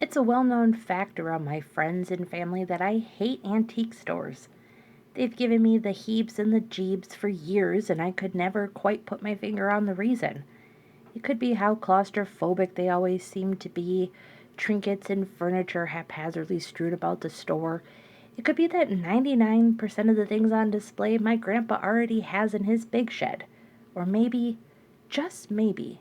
It's a well-known fact around my friends and family that I hate antique stores. They've given me the heaps and the jeebs for years, and I could never quite put my finger on the reason. It could be how claustrophobic they always seem to be, trinkets and furniture haphazardly strewed about the store. It could be that 99% of the things on display my grandpa already has in his big shed. Or maybe, just maybe,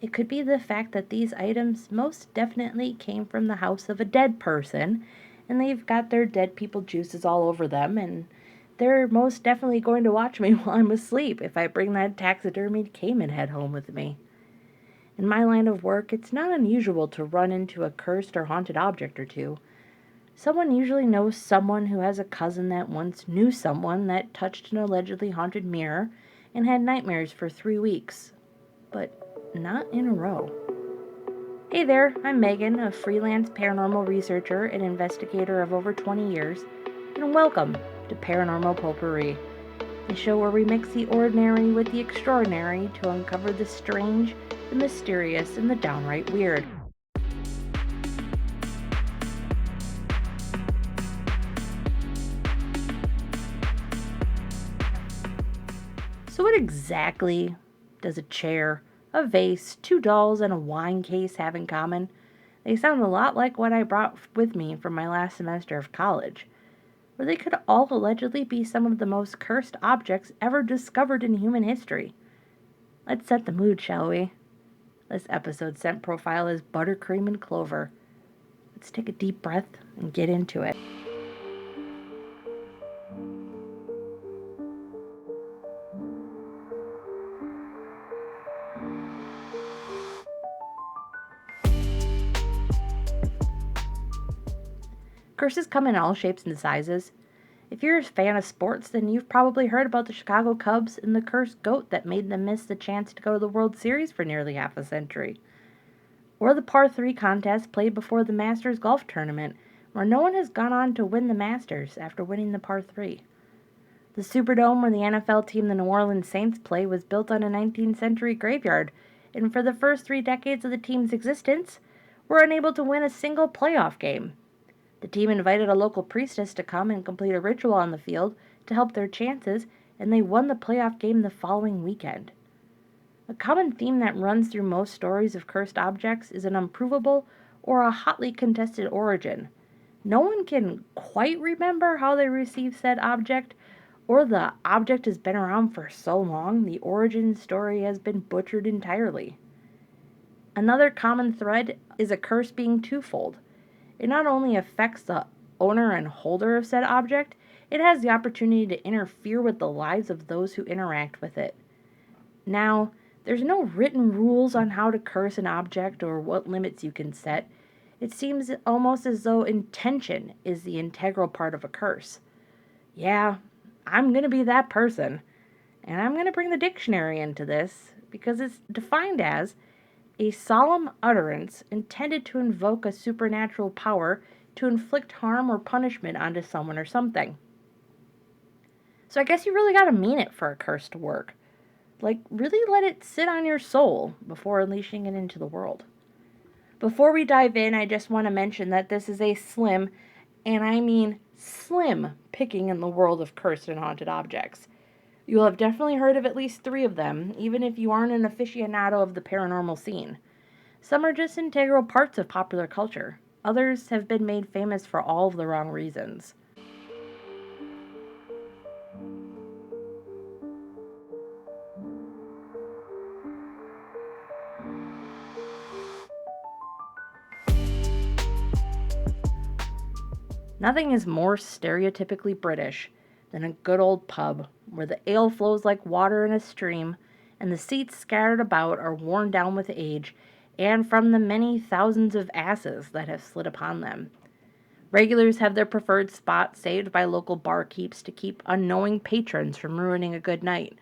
it could be the fact that these items most definitely came from the house of a dead person, and they've got their dead people juices all over them, and they're most definitely going to watch me while I'm asleep if I bring that taxidermied caiman head home with me. In my line of work, it's not unusual to run into a cursed or haunted object or two. Someone usually knows someone who has a cousin that once knew someone that touched an allegedly haunted mirror and had nightmares for 3 weeks. But not in a row. Hey there, I'm Megan, a freelance paranormal researcher and investigator of over 20 years, and welcome to Paranormal Potpourri, the show where we mix the ordinary with the extraordinary to uncover the strange, the mysterious, and the downright weird. So, what exactly does a chair, a vase, two dolls, and a wine case have in common? They sound a lot like what I brought with me from my last semester of college, where they could all allegedly be some of the most cursed objects ever discovered in human history. Let's set the mood, shall we? This episode's scent profile is buttercream and clover. Let's take a deep breath and get into it. Curses come in all shapes and sizes. If you're a fan of sports, then you've probably heard about the Chicago Cubs and the cursed goat that made them miss the chance to go to the World Series for nearly half a century. Or the par 3 contest played before the Masters golf tournament, where no one has gone on to win the Masters after winning the par 3. The Superdome where the NFL team the New Orleans Saints play was built on a 19th century graveyard, and for the first 3 decades of the team's existence, were unable to win a single playoff game. The team invited a local priestess to come and complete a ritual on the field to help their chances, and they won the playoff game the following weekend. A common theme that runs through most stories of cursed objects is an unprovable or a hotly contested origin. No one can quite remember how they received said object, or the object has been around for so long the origin story has been butchered entirely. Another common thread is a curse being twofold. It not only affects the owner and holder of said object, it has the opportunity to interfere with the lives of those who interact with it. Now, there's no written rules on how to curse an object or what limits you can set. It seems almost as though intention is the integral part of a curse. Yeah, I'm going to be that person. And I'm going to bring the dictionary into this because it's defined as a solemn utterance intended to invoke a supernatural power to inflict harm or punishment onto someone or something. So I guess you really gotta mean it for a curse to work. Like, really let it sit on your soul before unleashing it into the world. Before we dive in, I just want to mention that this is a slim, and I mean slim, picking in the world of cursed and haunted objects. You'll have definitely heard of at least 3 of them, even if you aren't an aficionado of the paranormal scene. Some are just integral parts of popular culture. Others have been made famous for all of the wrong reasons. Nothing is more stereotypically British than a good old pub where the ale flows like water in a stream and the seats scattered about are worn down with age and from the many thousands of asses that have slid upon them. Regulars have their preferred spot saved by local barkeeps to keep unknowing patrons from ruining a good night.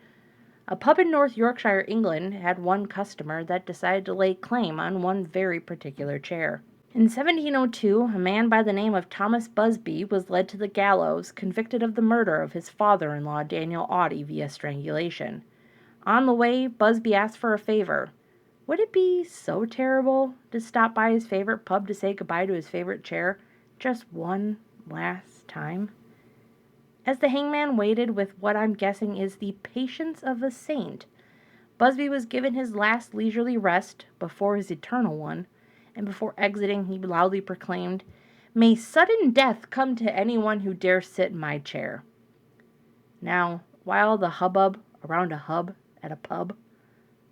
A pub in North Yorkshire, England, had one customer that decided to lay claim on one very particular chair. In 1702, a man by the name of Thomas Busby was led to the gallows, convicted of the murder of his father-in-law Daniel Audie via strangulation. On the way, Busby asked for a favor. Would it be so terrible to stop by his favorite pub to say goodbye to his favorite chair just one last time? As the hangman waited with what I'm guessing is the patience of a saint, Busby was given his last leisurely rest before his eternal one, and before exiting he loudly proclaimed, "May sudden death come to anyone who dare sit in my chair." Now, why all the hubbub around a hub at a pub?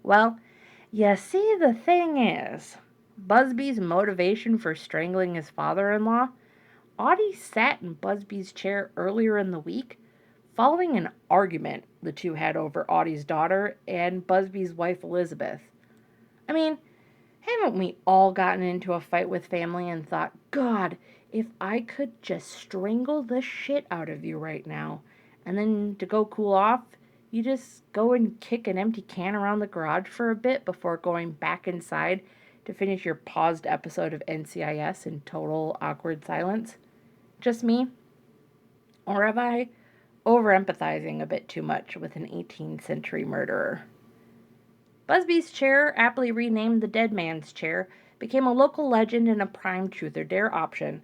Well, you see, the thing is, Busby's motivation for strangling his father-in-law, Audie sat in Busby's chair earlier in the week following an argument the two had over Audie's daughter and Busby's wife Elizabeth. I mean, haven't we all gotten into a fight with family and thought, God, if I could just strangle the shit out of you right now, and then to go cool off, you just go and kick an empty can around the garage for a bit before going back inside to finish your paused episode of NCIS in total awkward silence? Just me? Or am I over-empathizing a bit too much with an 18th century murderer? Busby's chair, aptly renamed the Dead Man's Chair, became a local legend and a prime truth or dare option.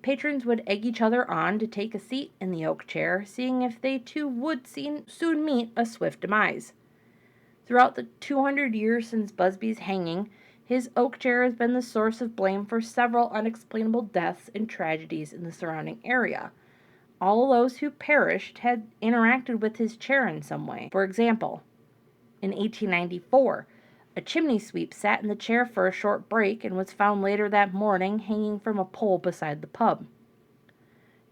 Patrons would egg each other on to take a seat in the oak chair, seeing if they too would soon meet a swift demise. Throughout the 200 years since Busby's hanging, his oak chair has been the source of blame for several unexplainable deaths and tragedies in the surrounding area. All those who perished had interacted with his chair in some way. For example, in 1894, a chimney sweep sat in the chair for a short break and was found later that morning hanging from a pole beside the pub.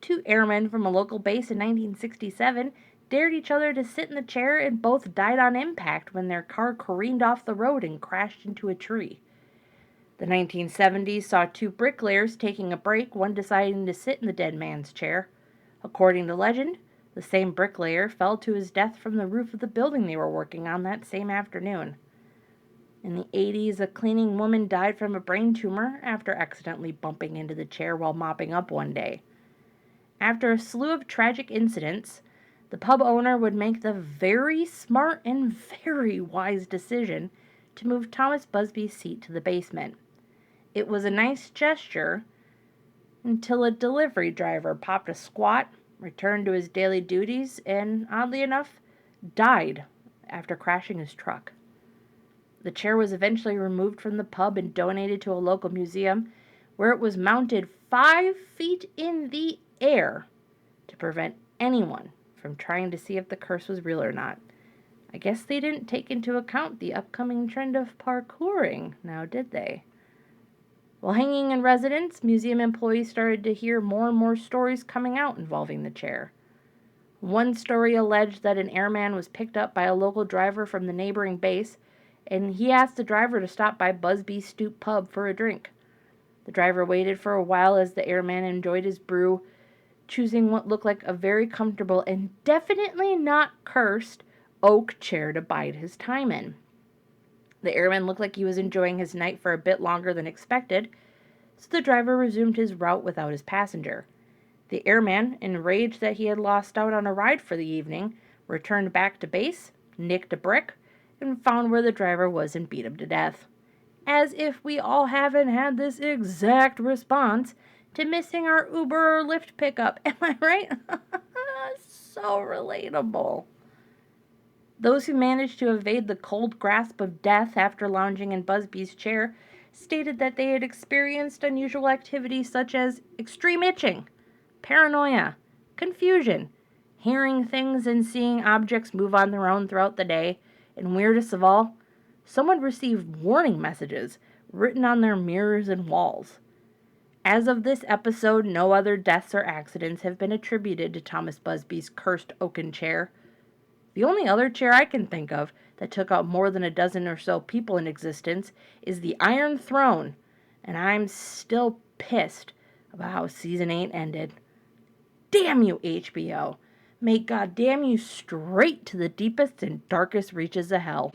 2 airmen from a local base in 1967 dared each other to sit in the chair and both died on impact when their car careened off the road and crashed into a tree. The 1970s saw 2 bricklayers taking a break, one deciding to sit in the dead man's chair. According to legend, the same bricklayer fell to his death from the roof of the building they were working on that same afternoon. In the 80s, a cleaning woman died from a brain tumor after accidentally bumping into the chair while mopping up one day. After a slew of tragic incidents, the pub owner would make the very smart and very wise decision to move Thomas Busby's seat to the basement. It was a nice gesture until a delivery driver popped a squat, returned to his daily duties, and, oddly enough, died after crashing his truck. The chair was eventually removed from the pub and donated to a local museum, where it was mounted 5 feet in the air to prevent anyone from trying to see if the curse was real or not. I guess they didn't take into account the upcoming trend of parkouring, now did they? While hanging in residence, museum employees started to hear more and more stories coming out involving the chair. One story alleged that an airman was picked up by a local driver from the neighboring base, and he asked the driver to stop by Busby's Stoop Pub for a drink. The driver waited for a while as the airman enjoyed his brew, choosing what looked like a very comfortable and definitely not cursed oak chair to bide his time in. The airman looked like he was enjoying his night for a bit longer than expected, so the driver resumed his route without his passenger. The airman, enraged that he had lost out on a ride for the evening, returned back to base, nicked a brick, and found where the driver was and beat him to death. As if we all haven't had this exact response to missing our Uber or Lyft pickup. Am I right? So relatable. Those who managed to evade the cold grasp of death after lounging in Busby's chair stated that they had experienced unusual activities such as extreme itching, paranoia, confusion, hearing things and seeing objects move on their own throughout the day, and weirdest of all, someone received warning messages written on their mirrors and walls. As of this episode, no other deaths or accidents have been attributed to Thomas Busby's cursed oaken chair. The only other chair I can think of that took out more than a dozen or so people in existence is the Iron Throne, and I'm still pissed about how Season 8 ended. Damn you, HBO! May God damn you straight to the deepest and darkest reaches of hell.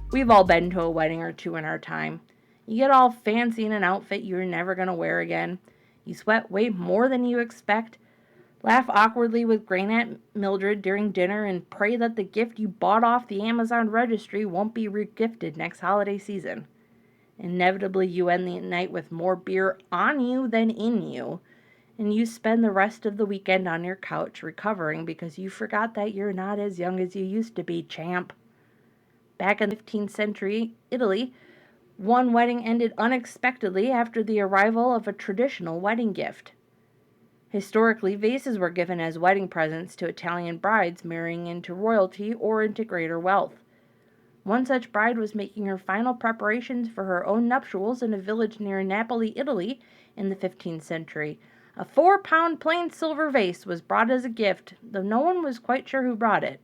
We've all been to a wedding or two in our time. You get all fancy in an outfit you're never going to wear again. You sweat way more than you expect, laugh awkwardly with Great Aunt Mildred during dinner, and pray that the gift you bought off the Amazon registry won't be regifted next holiday season. Inevitably, you end the night with more beer on you than in you, and you spend the rest of the weekend on your couch recovering because you forgot that you're not as young as you used to be, champ. Back in the 15th century Italy, one wedding ended unexpectedly after the arrival of a traditional wedding gift. Historically, vases were given as wedding presents to Italian brides marrying into royalty or into greater wealth. One such bride was making her final preparations for her own nuptials in a village near Napoli, Italy, in the 15th century. A 4-pound plain silver vase was brought as a gift, though no one was quite sure who brought it.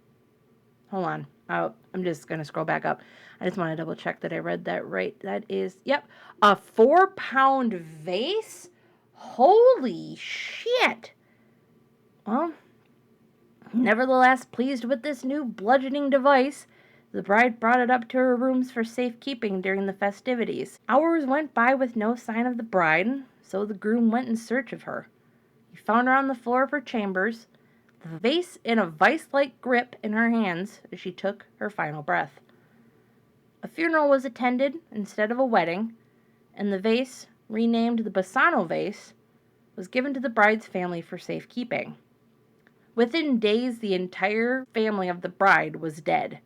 Hold on. I'm just going to scroll back up. I just want to double check that I read that right. That is, yep, a 4-pound vase? Holy shit! Well, nevertheless, pleased with this new bludgeoning device, the bride brought it up to her rooms for safekeeping during the festivities. Hours went by with no sign of the bride, so the groom went in search of her. He found her on the floor of her chambers, the vase in a vice-like grip in her hands as she took her final breath. A funeral was attended instead of a wedding, and the vase, renamed the Bassano vase, was given to the bride's family for safekeeping. Within days, the entire family of the bride was dead.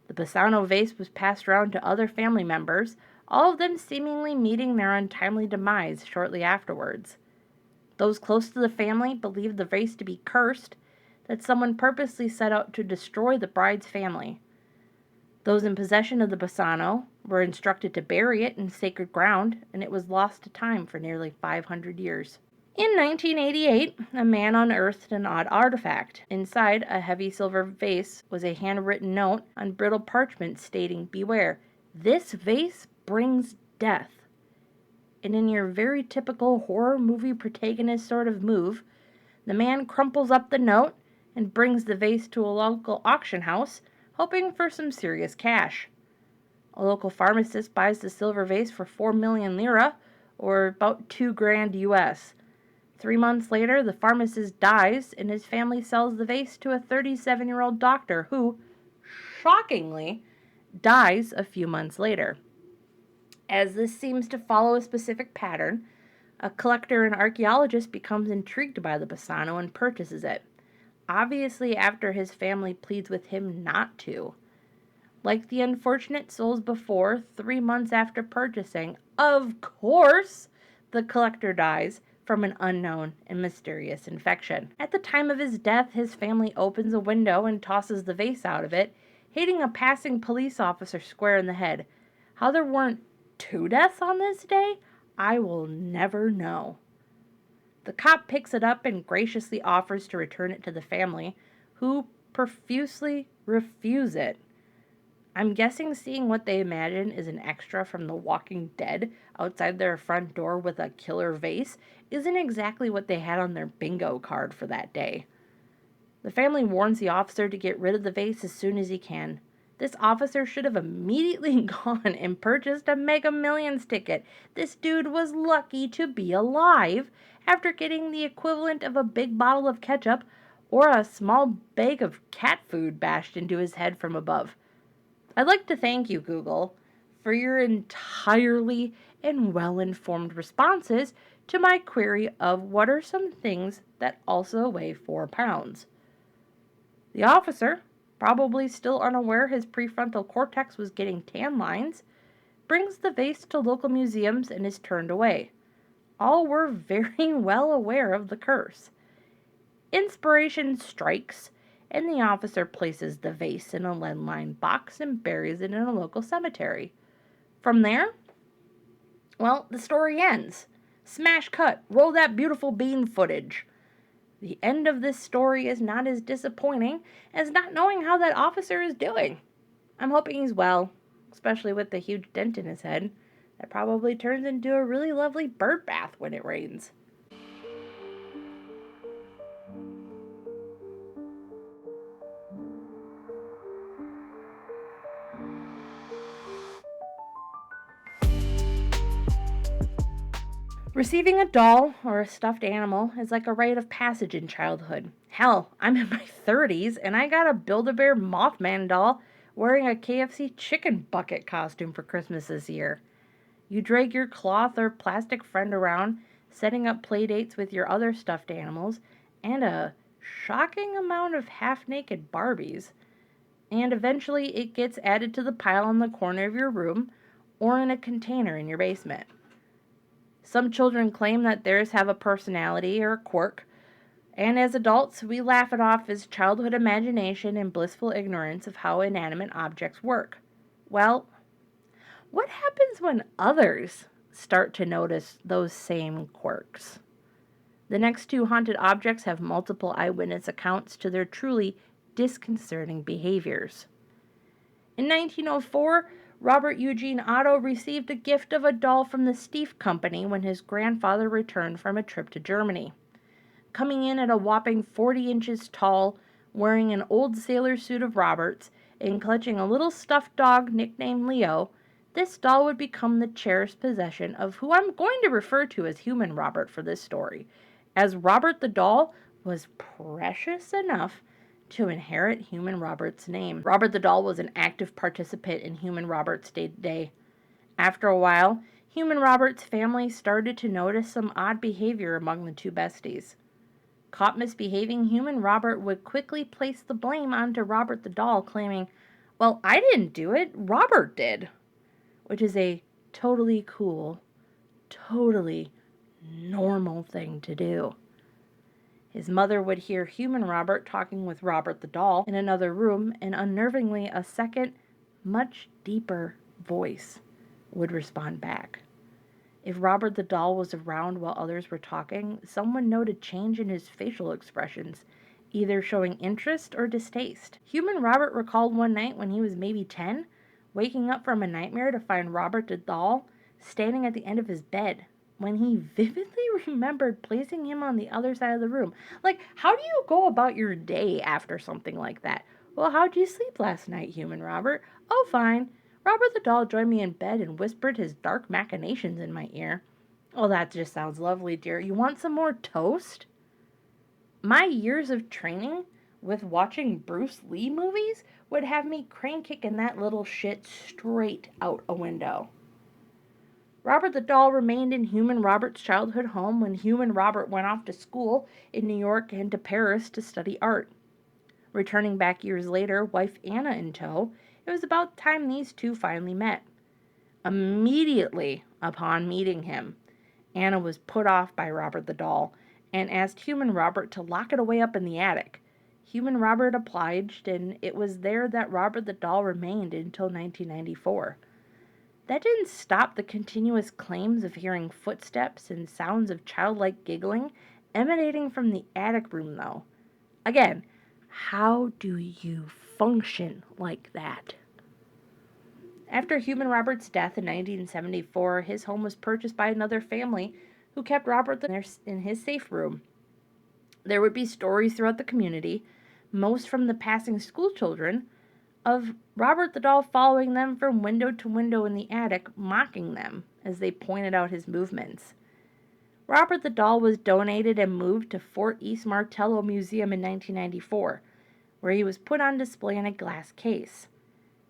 The Bassano vase was passed around to other family members, all of them seemingly meeting their untimely demise shortly afterwards. Those close to the family believed the vase to be cursed, that someone purposely set out to destroy the bride's family. Those in possession of the Bassano were instructed to bury it in sacred ground, and it was lost to time for nearly 500 years. In 1988, a man unearthed an odd artifact. Inside a heavy silver vase was a handwritten note on brittle parchment stating, "Beware, this vase brings death." And in your very typical horror movie protagonist sort of move, the man crumples up the note and brings the vase to a local auction house, hoping for some serious cash. A local pharmacist buys the silver vase for 4 million lira, or about $2,000 US. 3 months later, the pharmacist dies, and his family sells the vase to a 37-year-old doctor who, shockingly, dies a few months later. As this seems to follow a specific pattern, a collector and archaeologist becomes intrigued by the Bassano and purchases it, obviously after his family pleads with him not to. Like the unfortunate souls before, 3 months after purchasing, of course, the collector dies from an unknown and mysterious infection. At the time of his death, his family opens a window and tosses the vase out of it, hitting a passing police officer square in the head. How there weren't 2 deaths on this day, I will never know. The cop picks it up and graciously offers to return it to the family, who profusely refuse it. I'm guessing seeing what they imagine is an extra from The Walking Dead outside their front door with a killer vase isn't exactly what they had on their bingo card for that day. The family warns the officer to get rid of the vase as soon as he can. This officer should have immediately gone and purchased a Mega Millions ticket. This dude was lucky to be alive after getting the equivalent of a big bottle of ketchup or a small bag of cat food bashed into his head from above. I'd like to thank you, Google, for your entirely and well-informed responses to my query of what are some things that also weigh 4 pounds. The officer, probably still unaware his prefrontal cortex was getting tan lines, brings the vase to local museums and is turned away. All were very well aware of the curse. Inspiration strikes, and the officer places the vase in a lead-lined box and buries it in a local cemetery. From there, well, the story ends. Smash cut, roll that beautiful bean footage. The end of this story is not as disappointing as not knowing how that officer is doing. I'm hoping he's well, especially with the huge dent in his head that probably turns into a really lovely bird bath when it rains. Receiving a doll or a stuffed animal is like a rite of passage in childhood. Hell, I'm in my 30s and I got a Build-A-Bear Mothman doll wearing a KFC chicken bucket costume for Christmas this year. You drag your cloth or plastic friend around, setting up play dates with your other stuffed animals, and a shocking amount of half naked Barbies. And eventually it gets added to the pile in the corner of your room or in a container in your basement. Some children claim that theirs have a personality or a quirk, and as adults, we laugh it off as childhood imagination and blissful ignorance of how inanimate objects work. Well, what happens when others start to notice those same quirks? The next two haunted objects have multiple eyewitness accounts to their truly disconcerting behaviors. In 1904, Robert Eugene Otto received a gift of a doll from the Steiff Company when his grandfather returned from a trip to Germany. Coming in at a whopping 40 inches tall, wearing an old sailor suit of Robert's, and clutching a little stuffed dog nicknamed Leo, this doll would become the cherished possession of who I'm going to refer to as Human Robert for this story, as Robert the doll was precious enough to inherit Human Robert's name. Robert the doll was an active participant in Human Robert's day-to-day. After a while, Human Robert's family started to notice some odd behavior among the two besties. Caught misbehaving, Human Robert would quickly place the blame onto Robert the doll, claiming, "Well, I didn't do it, Robert did," which is a totally cool, totally normal thing to do. His mother would hear Human Robert talking with Robert the doll in another room, and unnervingly, a second, much deeper voice would respond back. If Robert the doll was around while others were talking, someone noted change in his facial expressions, either showing interest or distaste. Human Robert recalled one night when he was maybe 10, waking up from a nightmare to find Robert the doll standing at the end of his bed, when he vividly remembered placing him on the other side of the room. Like, how do you go about your day after something like that? "Well, how'd you sleep last night, Human Robert?" "Oh, fine." Robert the doll joined me in bed and whispered his dark machinations in my ear. "Oh, that just sounds lovely, dear. You want some more toast?" My years of training with watching Bruce Lee movies would have me crane kicking that little shit straight out a window. Robert the doll remained in Human Robert's childhood home when Human Robert went off to school in New York and to Paris to study art. Returning back years later, wife Anna in tow, it was about time these two finally met. Immediately upon meeting him, Anna was put off by Robert the doll and asked Human Robert to lock it away up in the attic. Human Robert obliged, and it was there that Robert the doll remained until 1994. That didn't stop the continuous claims of hearing footsteps and sounds of childlike giggling emanating from the attic room, though. Again, how do you function like that? After Human Robert's death in 1974, his home was purchased by another family who kept Robert in his safe room. There would be stories throughout the community, most from the passing school children, of Robert the doll following them from window to window in the attic, mocking them as they pointed out his movements. Robert the doll was donated and moved to Fort East Martello Museum in 1994, where he was put on display in a glass case.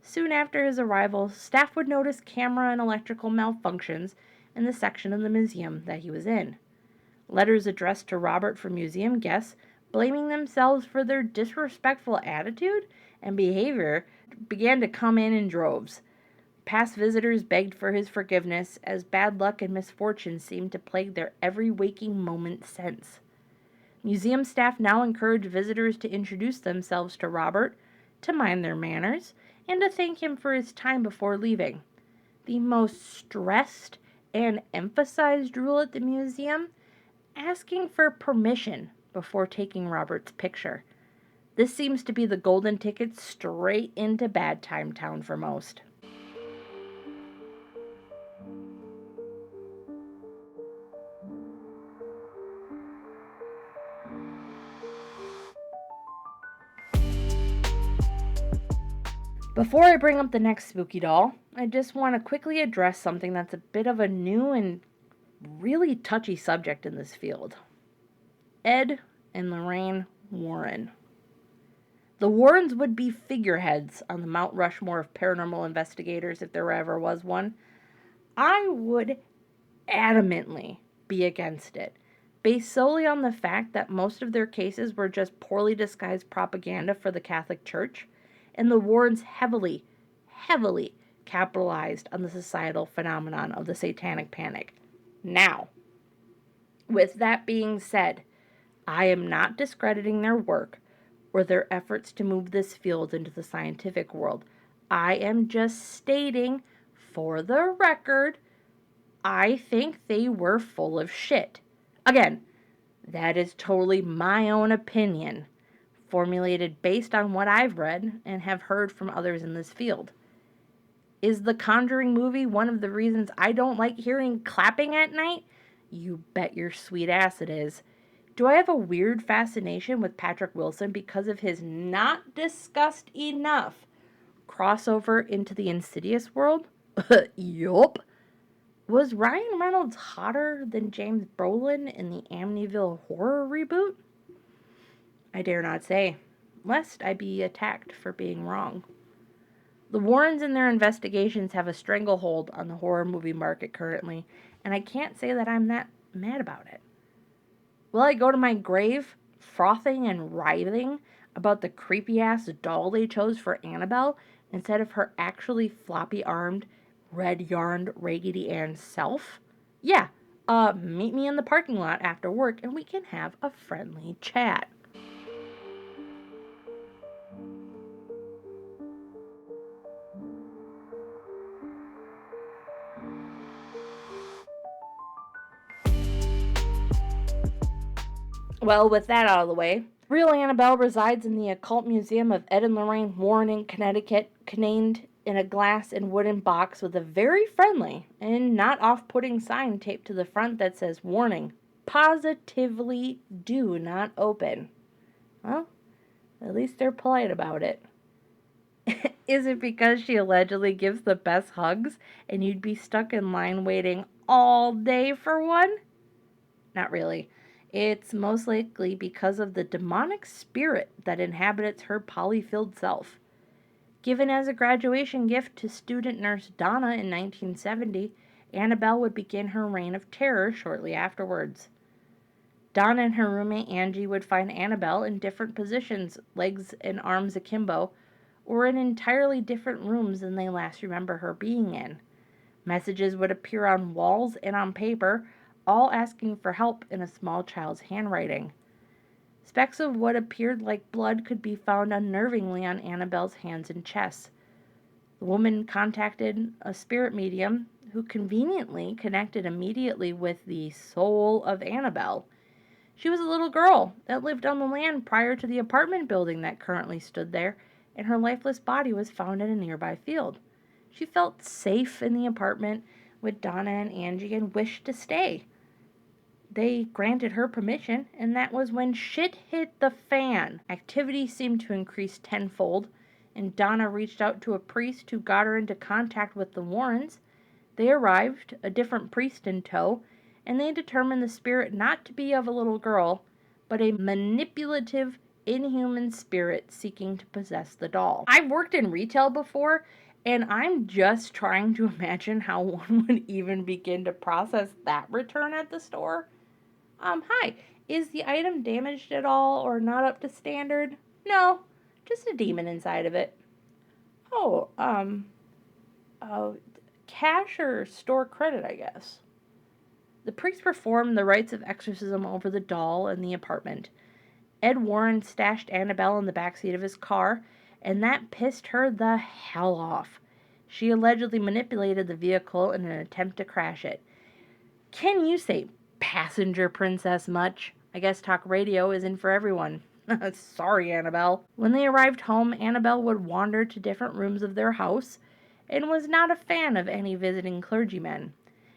Soon after his arrival, staff would notice camera and electrical malfunctions in the section of the museum that he was in. Letters addressed to Robert from museum guests, blaming themselves for their disrespectful attitude and behavior, began to come in droves. Past visitors begged for his forgiveness, as bad luck and misfortune seemed to plague their every waking moment since. Museum staff now encouraged visitors to introduce themselves to Robert, to mind their manners, and to thank him for his time before leaving. The most stressed and emphasized rule at the museum: asking for permission before taking Robert's picture. This seems to be the golden ticket straight into Bad Time Town for most. Before I bring up the next spooky doll, I just want to quickly address something that's a bit of a new and really touchy subject in this field. Ed and Lorraine Warren. The Warrens would be figureheads on the Mount Rushmore of paranormal investigators if there ever was one. I would adamantly be against it, based solely on the fact that most of their cases were just poorly disguised propaganda for the Catholic Church, and the Warrens heavily capitalized on the societal phenomenon of the Satanic Panic. Now, with that being said, I am not discrediting their work or their efforts to move this field into the scientific world. I am just stating, for the record, I think they were full of shit. Again, that is totally my own opinion, formulated based on what I've read and have heard from others in this field. Is The Conjuring movie one of the reasons I don't like hearing clapping at night? You bet your sweet ass it is. Do I have a weird fascination with Patrick Wilson because of his not discussed enough crossover into the Insidious world? Yup. Was Ryan Reynolds hotter than James Brolin in the Amityville horror reboot? I dare not say, lest I be attacked for being wrong. The Warrens and their investigations have a stranglehold on the horror movie market currently, and I can't say that I'm that mad about it. Will I go to my grave frothing and writhing about the creepy-ass doll they chose for Annabelle instead of her actually floppy-armed, red-yarned Raggedy Ann self? Yeah, meet me in the parking lot after work and we can have a friendly chat. Well, with that out of the way, real Annabelle resides in the Occult Museum of Ed and Lorraine Warren in Connecticut, contained in a glass and wooden box with a very friendly and not off-putting sign taped to the front that says, "Warning, positively do not open." Well, at least they're polite about it. Is it because she allegedly gives the best hugs and you'd be stuck in line waiting all day for one? Not really. It's most likely because of the demonic spirit that inhabits her poly-filled self. Given as a graduation gift to student nurse Donna in 1970, Annabelle would begin her reign of terror shortly afterwards. Donna and her roommate Angie would find Annabelle in different positions, legs and arms akimbo, or in entirely different rooms than they last remember her being in. Messages would appear on walls and on paper, all asking for help in a small child's handwriting. Specks of what appeared like blood could be found unnervingly on Annabelle's hands and chest. The woman contacted a spirit medium who conveniently connected immediately with the soul of Annabelle. She was a little girl that lived on the land prior to the apartment building that currently stood there, and her lifeless body was found in a nearby field. She felt safe in the apartment with Donna and Angie and wished to stay. They granted her permission, and that was when shit hit the fan. Activity seemed to increase tenfold, and Donna reached out to a priest who got her into contact with the Warrens. They arrived, a different priest in tow, and they determined the spirit not to be of a little girl, but a manipulative, inhuman spirit seeking to possess the doll. I've worked in retail before, and I'm just trying to imagine how one would even begin to process that return at the store. Hi, is the item damaged at all or not up to standard? No, just a demon inside of it. Oh, uh, cash or store credit, I guess. The priest performed the rites of exorcism over the doll in the apartment. Ed Warren stashed Annabelle in the backseat of his car, and that pissed her the hell off. She allegedly manipulated the vehicle in an attempt to crash it. Can you say passenger princess much? I guess talk radio isn't for everyone. Sorry, Annabelle. When they arrived home, Annabelle would wander to different rooms of their house and was not a fan of any visiting clergymen.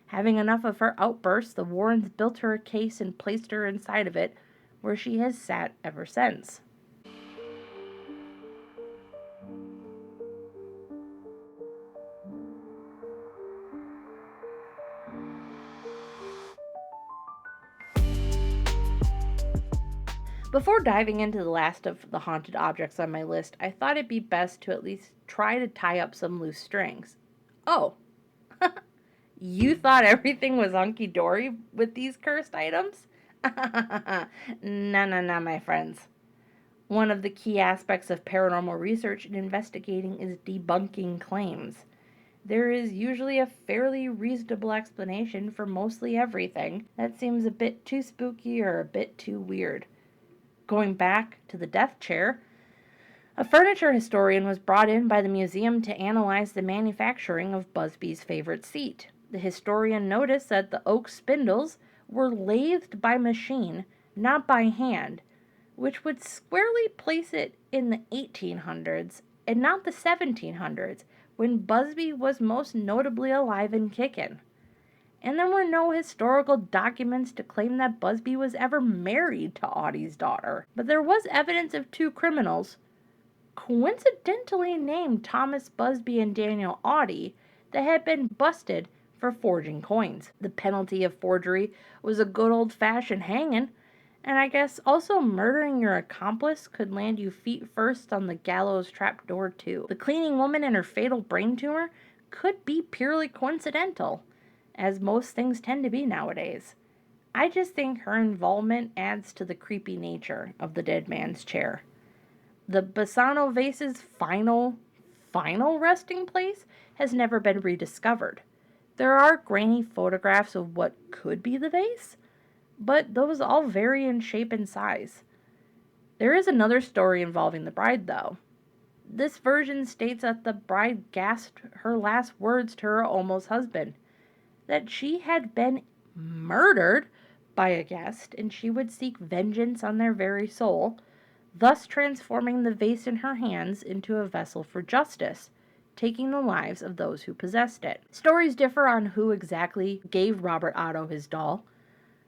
Having enough of her outbursts, the Warrens built her a case and placed her inside of it, where she has sat ever since. Before diving into the last of the haunted objects on my list, I thought it'd be best to at least try to tie up some loose strings. Oh, you thought everything was hunky dory with these cursed items? No, my friends. One of the key aspects of paranormal research and investigating is debunking claims. There is usually a fairly reasonable explanation for mostly everything that seems a bit too spooky or a bit too weird. Going back to the death chair, a furniture historian was brought in by the museum to analyze the manufacturing of Busby's favorite seat. The historian noticed that the oak spindles were lathed by machine, not by hand, which would squarely place it in the 1800s and not the 1700s, when Busby was most notably alive and kickin'. And there were no historical documents to claim that Busby was ever married to Audie's daughter. But there was evidence of two criminals, coincidentally named Thomas Busby and Daniel Audie, that had been busted for forging coins. The penalty of forgery was a good old-fashioned hanging, and I guess also murdering your accomplice could land you feet first on the gallows trapdoor too. The cleaning woman and her fatal brain tumor could be purely coincidental, as most things tend to be nowadays. I just think her involvement adds to the creepy nature of the dead man's chair. The Bassano vase's final resting place has never been rediscovered. There are grainy photographs of what could be the vase, but those all vary in shape and size. There is another story involving the bride, though. This version states that the bride gasped her last words to her almost husband, that she had been murdered by a guest and she would seek vengeance on their very soul, thus transforming the vase in her hands into a vessel for justice, taking the lives of those who possessed it. Stories differ on who exactly gave Robert Otto his doll.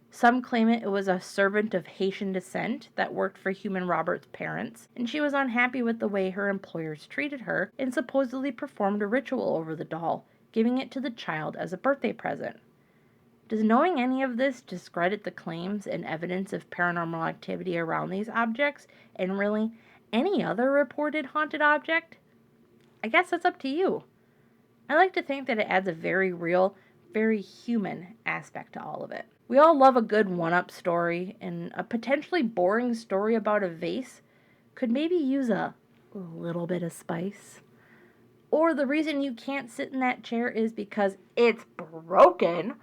Some claim it was a servant of Haitian descent that worked for human Robert's parents, and she was unhappy with the way her employers treated her and supposedly performed a ritual over the doll, giving it to the child as a birthday present. Does knowing any of this discredit the claims and evidence of paranormal activity around these objects, and really any other reported haunted object? I guess that's up to you. I like to think that it adds a very real, very human aspect to all of it. We all love a good one-up story, and a potentially boring story about a vase could maybe use a little bit of spice. Or the reason you can't sit in that chair is because it's broken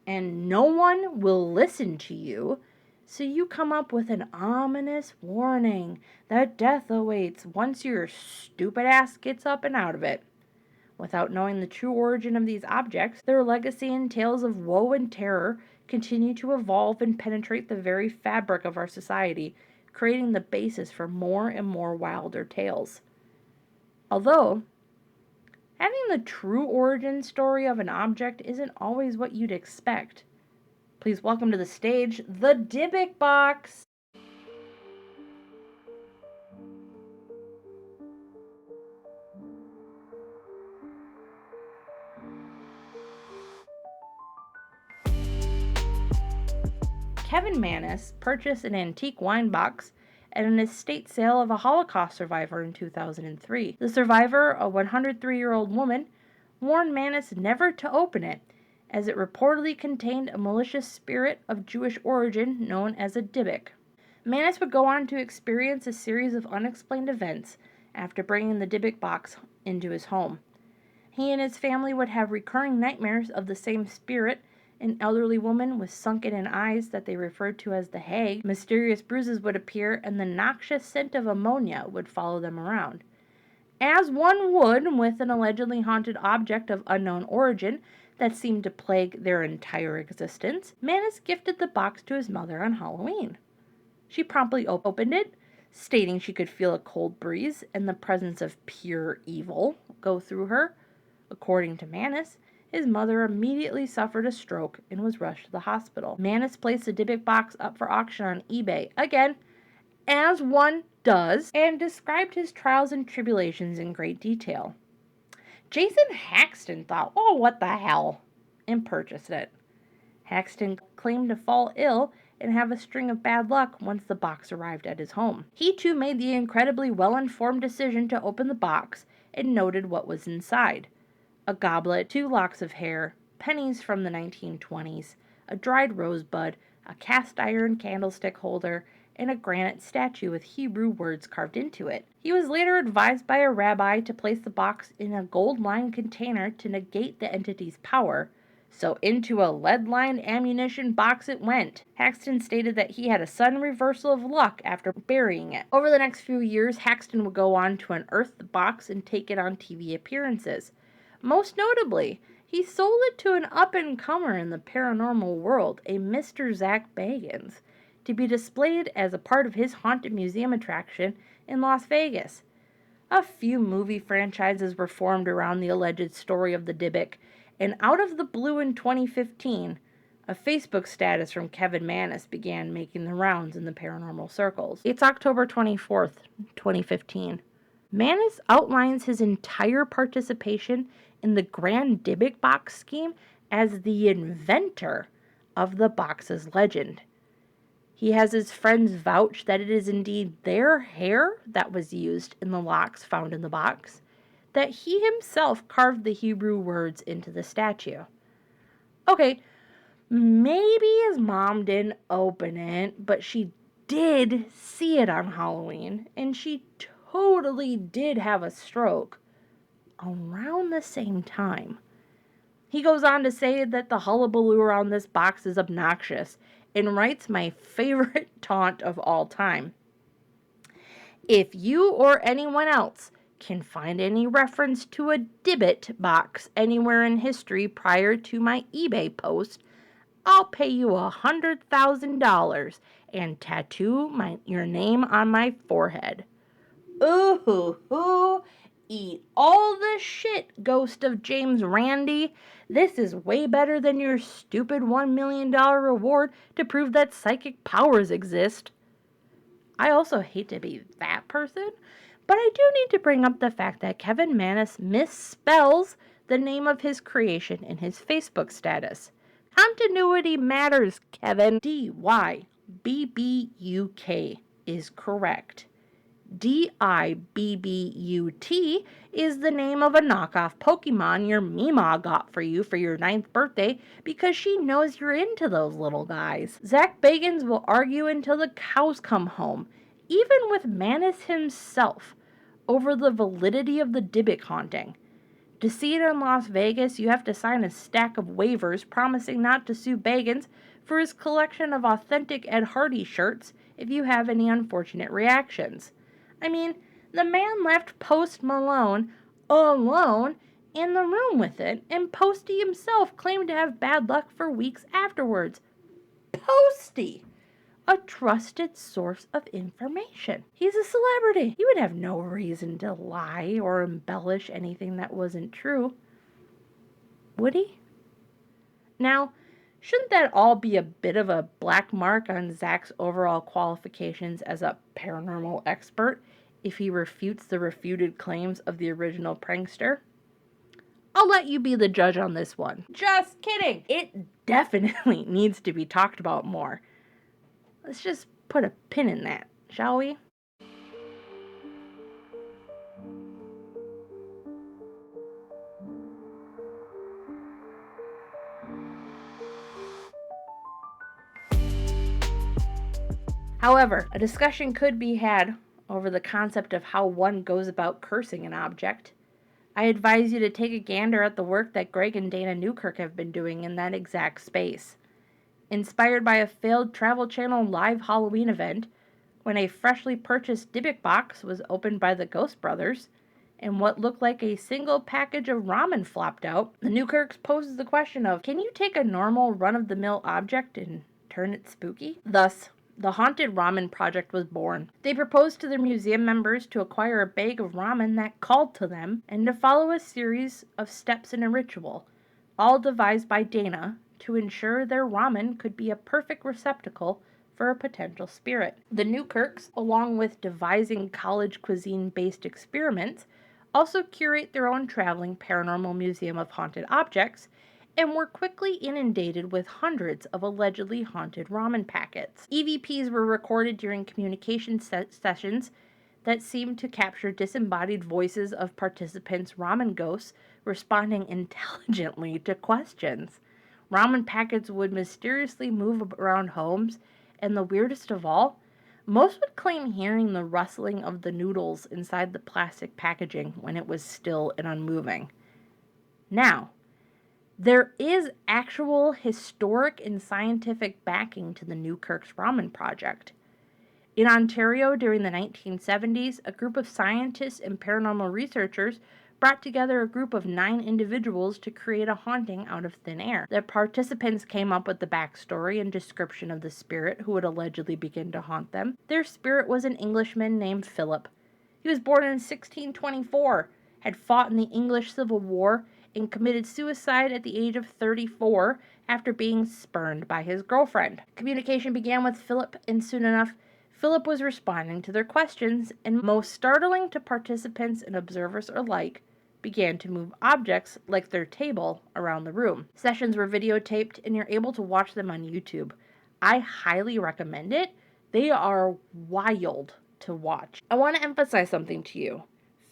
and no one will listen to you, so you come up with an ominous warning that death awaits once your stupid ass gets up and out of it. Without knowing the true origin of these objects, their legacy and tales of woe and terror continue to evolve and penetrate the very fabric of our society, creating the basis for more and more wilder tales. Although, having the true origin story of an object isn't always what you'd expect. Please welcome to the stage the Dybbuk box. Kevin Mannis purchased an antique wine box at an estate sale of a Holocaust survivor in 2003. The survivor, a 103-year-old woman, warned Mannis never to open it, as it reportedly contained a malicious spirit of Jewish origin known as a Dybbuk. Mannis would go on to experience a series of unexplained events after bringing the Dybbuk box into his home. He and his family would have recurring nightmares of the same spirit, an elderly woman with sunken-in eyes that they referred to as the Hag. Mysterious bruises would appear, and the noxious scent of ammonia would follow them around. As one would with an allegedly haunted object of unknown origin that seemed to plague their entire existence, Mannis gifted the box to his mother on Halloween. She promptly opened it, stating she could feel a cold breeze and the presence of pure evil go through her. According to Mannis, his mother immediately suffered a stroke and was rushed to the hospital. Mannis placed the Dybbuk box up for auction on eBay, again, as one does, and described his trials and tribulations in great detail. Jason Haxton thought, oh, what the hell, and purchased it. Haxton claimed to fall ill and have a string of bad luck once the box arrived at his home. He too made the incredibly well-informed decision to open the box and noted what was inside. A goblet, 2 locks of hair, pennies from the 1920s, a dried rosebud, a cast iron candlestick holder, and a granite statue with Hebrew words carved into it. He was later advised by a rabbi to place the box in a gold-lined container to negate the entity's power, so into a lead-lined ammunition box it went. Haxton stated that he had a sudden reversal of luck after burying it. Over the next few years, Haxton would go on to unearth the box and take it on TV appearances. Most notably, he sold it to an up-and-comer in the paranormal world, a Mr. Zach Bagans, to be displayed as a part of his haunted museum attraction in Las Vegas. A few movie franchises were formed around the alleged story of the Dybbuk, and out of the blue in 2015, a Facebook status from Kevin Mannis began making the rounds in the paranormal circles. It's October 24th, 2015. Mannis outlines his entire participation in the Grand Dybbuk box scheme as the inventor of the box's legend. He has his friends vouch that it is indeed their hair that was used in the locks found in the box, that he himself carved the Hebrew words into the statue. Okay, maybe his mom didn't open it, but she did see it on Halloween, and she totally did have a stroke around the same time. He goes on to say that the hullabaloo around this box is obnoxious and writes my favorite taunt of all time. If you or anyone else can find any reference to a Dybbuk box anywhere in history prior to my eBay post, I'll pay you $100,000 and tattoo your name on my forehead. Ooh, eat all the shit, ghost of James Randi. This is way better than your stupid $1 million reward to prove that psychic powers exist. I also hate to be that person, but I do need to bring up the fact that Kevin Mannis misspells the name of his creation in his Facebook status. Continuity matters, Kevin. D-Y-B-B-U-K is correct. D-I-B-B-U-T is the name of a knockoff Pokemon your Mima got for you for your 9th birthday because she knows you're into those little guys. Zach Bagans will argue until the cows come home, even with Mannis himself, over the validity of the Dybbuk haunting. To see it in Las Vegas, you have to sign a stack of waivers promising not to sue Bagans for his collection of authentic Ed Hardy shirts if you have any unfortunate reactions. I mean, the man left Post Malone alone in the room with it, and Posty himself claimed to have bad luck for weeks afterwards. Posty! A trusted source of information. He's a celebrity. He would have no reason to lie or embellish anything that wasn't true. Would he? Now, shouldn't that all be a bit of a black mark on Zach's overall qualifications as a paranormal expert if he refutes the refuted claims of the original prankster? I'll let you be the judge on this one. Just kidding! It definitely needs to be talked about more. Let's just put a pin in that, shall we? However, a discussion could be had over the concept of how one goes about cursing an object. I advise you to take a gander at the work that Greg and Dana Newkirk have been doing in that exact space. Inspired by a failed Travel Channel live Halloween event, when a freshly purchased Dybbuk box was opened by the Ghost Brothers, and what looked like a single package of ramen flopped out, the Newkirks posed the question of, can you take a normal run-of-the-mill object and turn it spooky? Thus, the Haunted Ramen Project was born. They proposed to their museum members to acquire a bag of ramen that called to them and to follow a series of steps in a ritual, all devised by Dana to ensure their ramen could be a perfect receptacle for a potential spirit. The Newkirks, along with devising college cuisine-based experiments, also curate their own traveling paranormal museum of haunted objects and were quickly inundated with hundreds of allegedly haunted ramen packets. EVPs were recorded during communication sessions that seemed to capture disembodied voices of participants' ramen ghosts responding intelligently to questions. Ramen packets would mysteriously move around homes, and the weirdest of all, most would claim hearing the rustling of the noodles inside the plastic packaging when it was still and unmoving. Now, there is actual historic and scientific backing to the Newkirk's Ramen Project. In Ontario during the 1970s, a group of scientists and paranormal researchers brought together a group of 9 individuals to create a haunting out of thin air. The participants came up with the backstory and description of the spirit who would allegedly begin to haunt them. Their spirit was an Englishman named Philip. He was born in 1624, had fought in the English Civil War, and committed suicide at the age of 34 after being spurned by his girlfriend. Communication began with Philip, and soon enough, Philip was responding to their questions, and most startling to participants and observers alike, began to move objects like their table around the room. Sessions were videotaped, and you're able to watch them on YouTube. I highly recommend it. They are wild to watch. I want to emphasize something to you.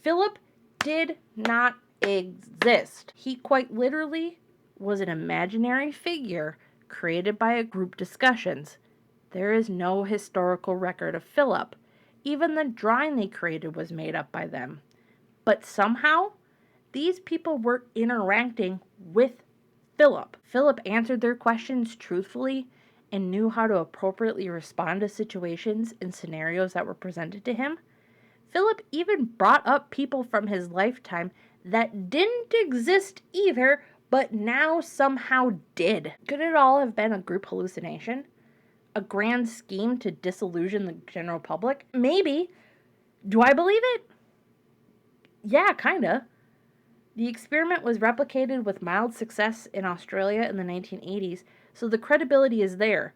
Philip did not exist. He quite literally was an imaginary figure created by a group discussions. There is no historical record of Philip. Even the drawing they created was made up by them. But somehow, these people were interacting with Philip. Philip answered their questions truthfully and knew how to appropriately respond to situations and scenarios that were presented to him. Philip even brought up people from his lifetime that didn't exist either, but now somehow did. Could it all have been a group hallucination? A grand scheme to disillusion the general public? Maybe. Do I believe it? Yeah, kinda. The experiment was replicated with mild success in Australia in the 1980s, so the credibility is there.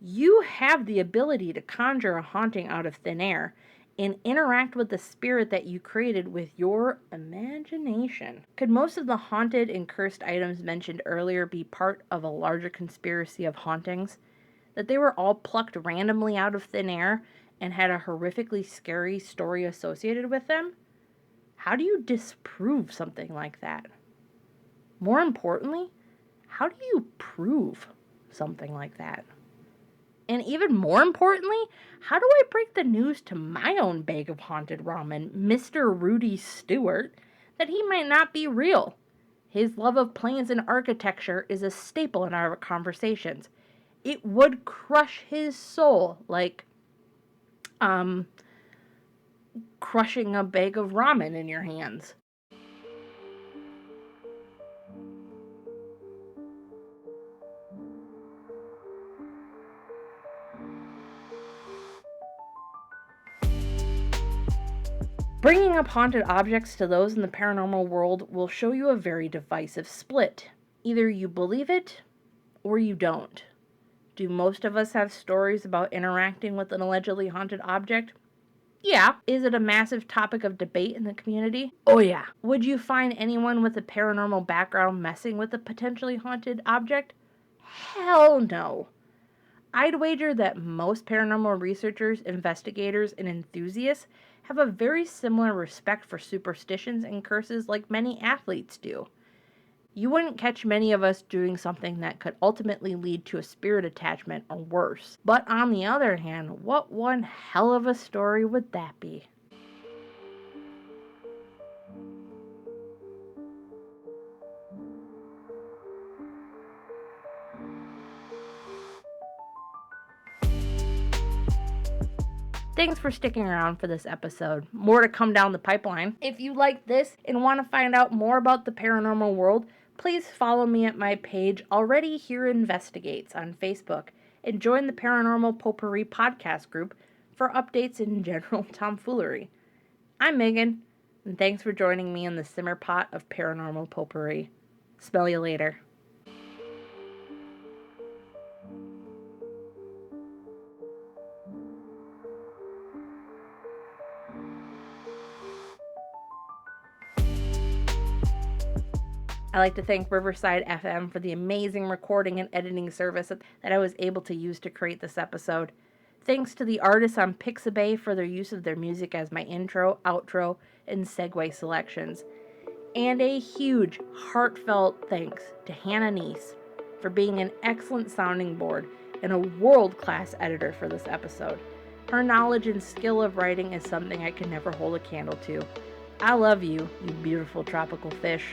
You have the ability to conjure a haunting out of thin air and interact with the spirit that you created with your imagination. Could most of the haunted and cursed items mentioned earlier be part of a larger conspiracy of hauntings? That they were all plucked randomly out of thin air and had a horrifically scary story associated with them? How do you disprove something like that? More importantly, how do you prove something like that? And even more importantly, how do I break the news to my own bag of haunted ramen, Mr. Rudy Stewart, that he might not be real? His love of planes and architecture is a staple in our conversations. It would crush his soul like crushing a bag of ramen in your hands. Bringing up haunted objects to those in the paranormal world will show you a very divisive split. Either you believe it or you don't. Do most of us have stories about interacting with an allegedly haunted object? Yeah. Is it a massive topic of debate in the community? Oh yeah. Would you find anyone with a paranormal background messing with a potentially haunted object? Hell no. I'd wager that most paranormal researchers, investigators, and enthusiasts have a very similar respect for superstitions and curses like many athletes do. You wouldn't catch many of us doing something that could ultimately lead to a spirit attachment or worse. But on the other hand, what one hell of a story would that be? Thanks for sticking around for this episode. More to come down the pipeline. If you like this and want to find out more about the paranormal world, please follow me at my page Already Here Investigates on Facebook and join the Paranormal Potpourri podcast group for updates in general tomfoolery. I'm Megan, and thanks for joining me in the simmer pot of Paranormal Potpourri. Smell you later. I like to thank Riverside FM for the amazing recording and editing service that I was able to use to create this episode. Thanks to the artists on Pixabay for their use of their music as my intro, outro, and segue selections. And a huge, heartfelt thanks to Hannah Neese for being an excellent sounding board and a world-class editor for this episode. Her knowledge and skill of writing is something I can never hold a candle to. I love you, you beautiful tropical fish.